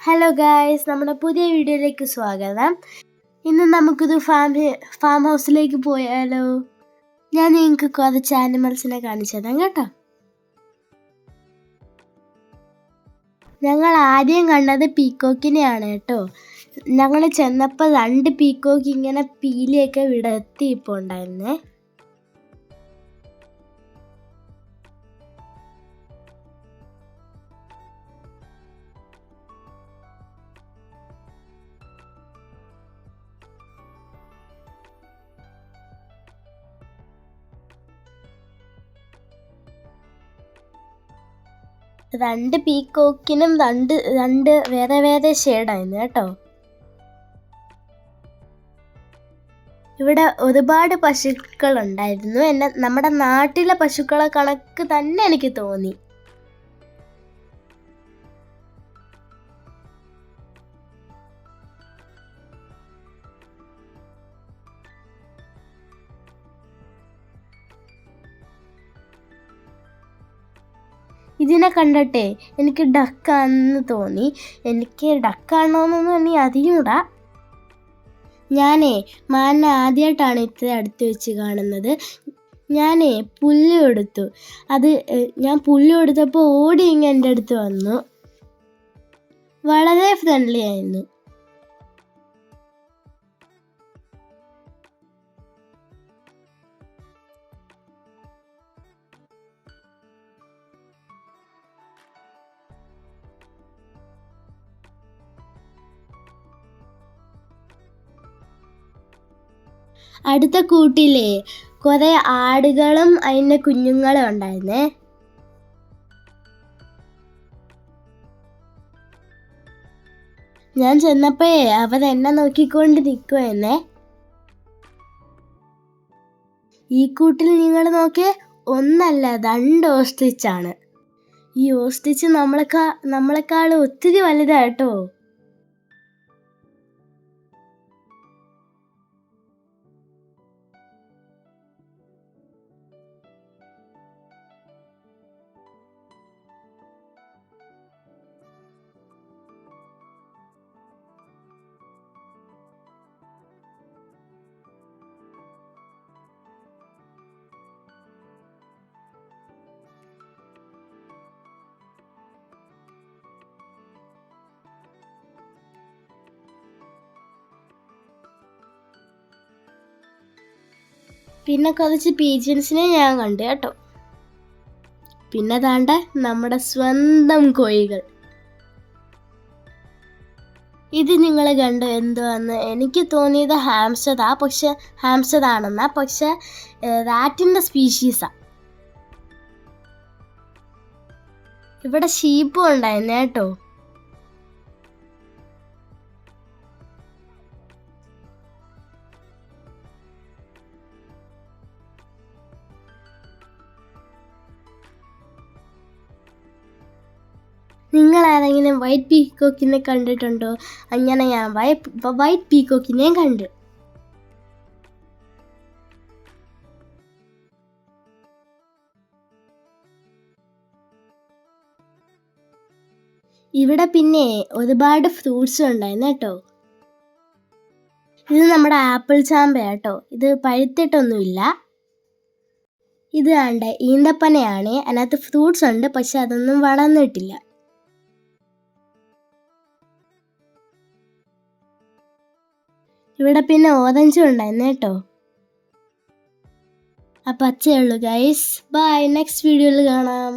Hello guys, നമ്മുടെ പുതിയ വീഡിയോയിലേക്ക് സ്വാഗതം. ഇന്ന് നമുക്കിത് ഫാം ഹൗസിലേക്ക് പോയാലോ? ഞാൻ നിങ്ങൾക്ക് കുറച്ച് ആനിമൽസിനെ കാണിച്ചു തരാം കേട്ടോ. ഞങ്ങൾ ആദ്യം കണ്ടത് പീക്കോക്കിനെയാണ് കേട്ടോ. ഞങ്ങൾ ചെന്നപ്പോൾ 2 പീക്കോക്ക് ഇങ്ങനെ പീലിയൊക്കെ വിടർത്തി ഇപ്പോൾ ഉണ്ടായിരുന്നേ. രണ്ട് പീക്കോക്കിനും രണ്ട് വേറെ വേറെ ഷെയ്ഡായിരുന്നു കേട്ടോ. ഇവിടെ ഒരുപാട് പശുക്കളുണ്ടായിരുന്നു. നമ്മുടെ നാട്ടിലെ പശുക്കളെ കണക്ക് തന്നെ എനിക്ക് തോന്നി. ഇതിനെ കണ്ടിട്ടേ എനിക്ക് ഡക്കാണെന്ന് തോന്നി. എനിക്ക് ഡക്കാണോന്നൊന്നും എനിക്ക് അറിഞ്ഞൂടാ. ഞാനേ മാനിനെ ആദ്യമായിട്ടാണ് ഇത്ര അടുത്ത് വെച്ച് കാണുന്നത്. ഞാനേ പുല്ല് കൊടുത്തു. ഞാൻ പുല്ല് കൊടുത്തപ്പോൾ ഓടി ഇങ്ങനെ എൻ്റെ അടുത്ത് വന്നു. വളരെ ഫ്രണ്ട്ലി ആയിരുന്നു. അടുത്ത കൂട്ടിലേ കുറെ ആടുകളും അതിൻ്റെ കുഞ്ഞുങ്ങളും ഉണ്ടായിരുന്നേ. ഞാൻ ചെന്നപ്പോഴേ അവരെന്നെ നോക്കിക്കൊണ്ട് നിൽക്കുമെന്നേ. ഈ കൂട്ടിൽ നിങ്ങൾ നോക്കിയേ, ഒന്നല്ല 2 ഓസ്ട്രിച്ചാണ്. ഈ ഓസ്ട്രിച്ച് നമ്മളെക്കാളും ഒത്തിരി വലുതാട്ടോ. പിന്നെ കുറച്ച് പീജൻസിനെ ഞാൻ കണ്ടു കേട്ടോ. പിന്നെ താണ്ട നമ്മുടെ സ്വന്തം കോഴികൾ. ഇത് നിങ്ങൾ കണ്ടു എന്തുവാന്ന്? എനിക്ക് തോന്നിയത് ഹാംസ്റ്റർ ആണെന്നാ. പക്ഷെ റാറ്റിൻ്റെ സ്പീഷീസാ. ഇവിടെ ഷീപ്പും ഉണ്ടായിരുന്നേ കേട്ടോ. നിങ്ങൾ ആരെങ്കിലും വൈറ്റ് പീക്കോക്കിനെ കണ്ടിട്ടുണ്ടോ? അങ്ങനെ ഞാൻ വൈറ്റ് പീക്കോക്കിനെയും കണ്ടു. ഇവിടെ പിന്നെ ഒരുപാട് ഫ്രൂട്ട്സ് ഉണ്ടായിരുന്നു കേട്ടോ. ഇത് നമ്മുടെ ആപ്പിൾ ചാമ്പയാട്ടോ. ഇത് പഴുത്തിട്ടൊന്നുമില്ല. ഇത് കണ്ട ഈന്തപ്പനയാണ്. അതിനകത്ത് ഫ്രൂട്ട്സ് ഉണ്ട്, പക്ഷെ അതൊന്നും വളർന്നിട്ടില്ല. ഇവിടെ പിന്നെ ഓറഞ്ചും ഉണ്ടായിരുന്നു കേട്ടോ. അപ്പം അത്രയേ ഉള്ളൂ ഗൈസ്. ബൈ, നെക്സ്റ്റ് വീഡിയോയിൽ കാണാം.